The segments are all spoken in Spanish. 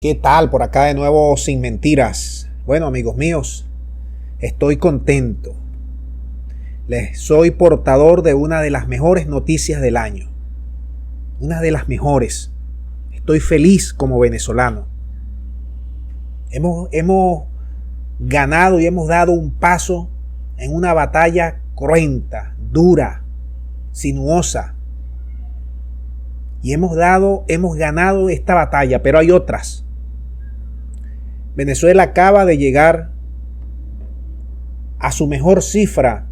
¿Qué tal? Por acá de nuevo sin mentiras. Bueno, amigos míos, estoy contento. Les soy portador de una de las mejores noticias del año. Una de las mejores. Estoy feliz como venezolano. Hemos ganado y hemos dado un paso en una batalla cruenta, dura, sinuosa. Y hemos ganado esta batalla, pero hay otras. Venezuela acaba de llegar a su mejor cifra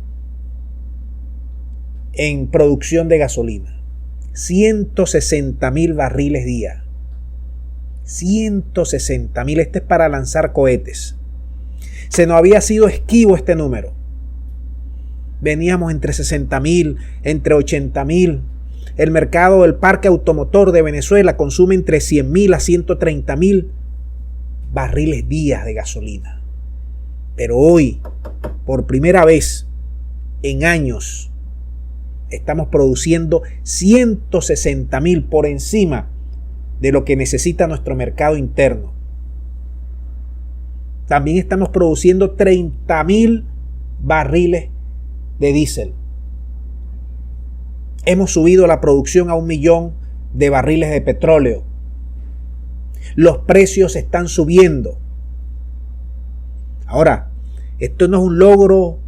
en producción de gasolina. 160.000 barriles día. 160.000. Este es para lanzar cohetes. Se nos había sido esquivo este número. Veníamos entre 60.000, entre 80.000. El mercado del parque automotor de Venezuela consume entre 100.000 a 130.000 barriles días de gasolina. Pero hoy, por primera vez en años, estamos produciendo 160.000 por encima de lo que necesita nuestro mercado interno. También estamos produciendo 30.000 barriles de diésel. Hemos subido la producción a 1 millón de barriles de petróleo. Los precios están subiendo. Ahora, esto no es un logro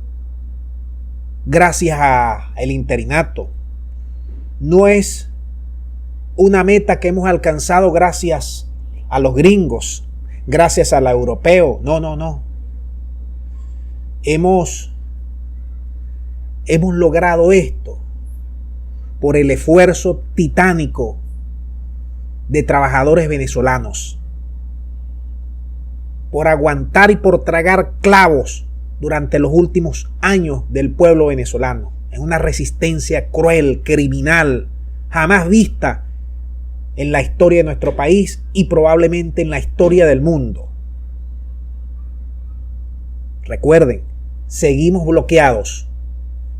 gracias al interinato. No es una meta que hemos alcanzado gracias a los gringos, gracias al europeo. No. Hemos logrado esto por el esfuerzo titánico de trabajadores venezolanos, por aguantar y por tragar clavos durante los últimos años del pueblo venezolano, en una resistencia cruel, criminal, jamás vista en la historia de nuestro país y probablemente en la historia del mundo. Recuerden, seguimos bloqueados.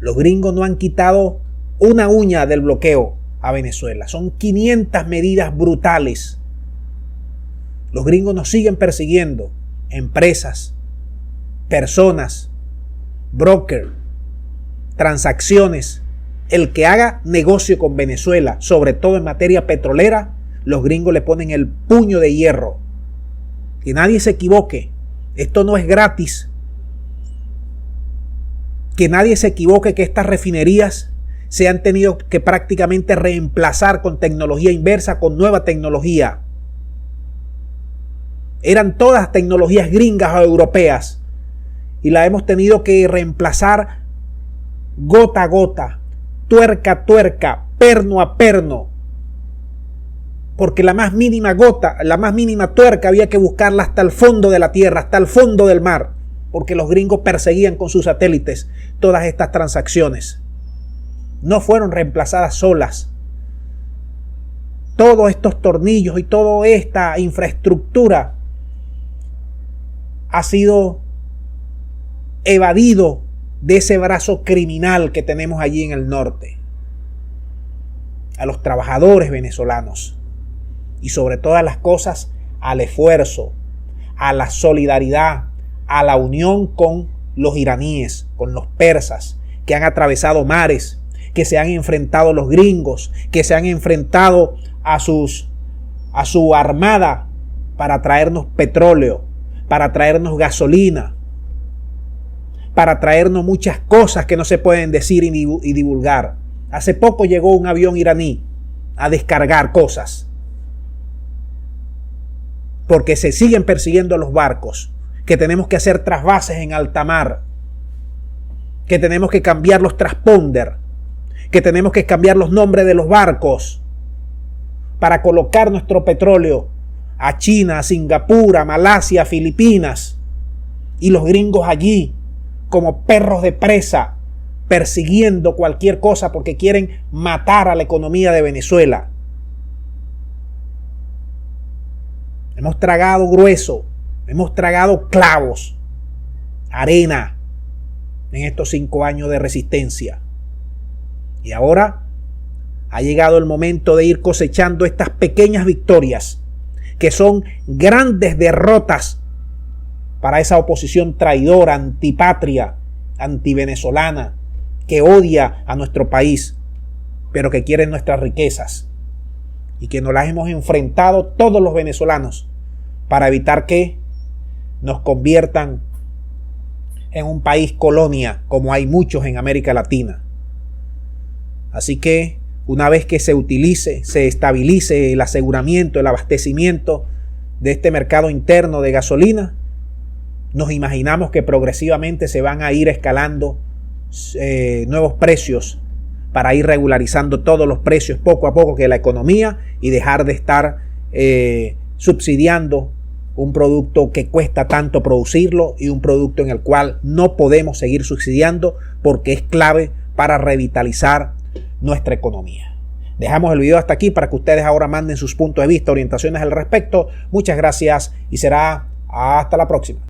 Los gringos no han quitado una uña del bloqueo a Venezuela. Son 500 medidas brutales. Los gringos nos siguen persiguiendo. Empresas, personas, broker, transacciones. El que haga negocio con Venezuela, sobre todo en materia petrolera, los gringos le ponen el puño de hierro. Que nadie se equivoque. Esto no es gratis. Que nadie se equivoque que estas refinerías se han tenido que prácticamente reemplazar con tecnología inversa, con nueva tecnología. Eran todas tecnologías gringas o europeas y la hemos tenido que reemplazar gota a gota, tuerca a tuerca, perno a perno. Porque la más mínima gota, la más mínima tuerca había que buscarla hasta el fondo de la tierra, hasta el fondo del mar, porque los gringos perseguían con sus satélites todas estas transacciones. No fueron reemplazadas solas. Todos estos tornillos y toda esta infraestructura ha sido evadido de ese brazo criminal que tenemos allí en el norte. A los trabajadores venezolanos y sobre todas las cosas al esfuerzo, a la solidaridad, a la unión con los iraníes, con los persas que han atravesado mares, que se han enfrentado a los gringos, que se han enfrentado a su armada para traernos petróleo, para traernos gasolina, para traernos muchas cosas que no se pueden decir y divulgar. Hace poco llegó un avión iraní a descargar cosas, porque se siguen persiguiendo a los barcos, que tenemos que hacer trasvases en alta mar, que tenemos que cambiar los transponder, que tenemos que cambiar los nombres de los barcos para colocar nuestro petróleo a China, a Singapur, a Malasia, a Filipinas, y los gringos allí como perros de presa persiguiendo cualquier cosa porque quieren matar a la economía de Venezuela. Hemos tragado grueso, hemos tragado clavos, arena en estos 5 años de resistencia. Y ahora ha llegado el momento de ir cosechando estas pequeñas victorias que son grandes derrotas para esa oposición traidora, antipatria, antivenezolana, que odia a nuestro país, pero que quiere nuestras riquezas y que nos las hemos enfrentado todos los venezolanos para evitar que nos conviertan en un país colonia, como hay muchos en América Latina. Así que una vez que se utilice, se estabilice el aseguramiento, el abastecimiento de este mercado interno de gasolina, nos imaginamos que progresivamente se van a ir escalando nuevos precios para ir regularizando todos los precios poco a poco de la economía y dejar de estar subsidiando un producto que cuesta tanto producirlo y un producto en el cual no podemos seguir subsidiando porque es clave para revitalizar nuestra economía. Dejamos el video hasta aquí para que ustedes ahora manden sus puntos de vista, orientaciones al respecto. Muchas gracias y será hasta la próxima.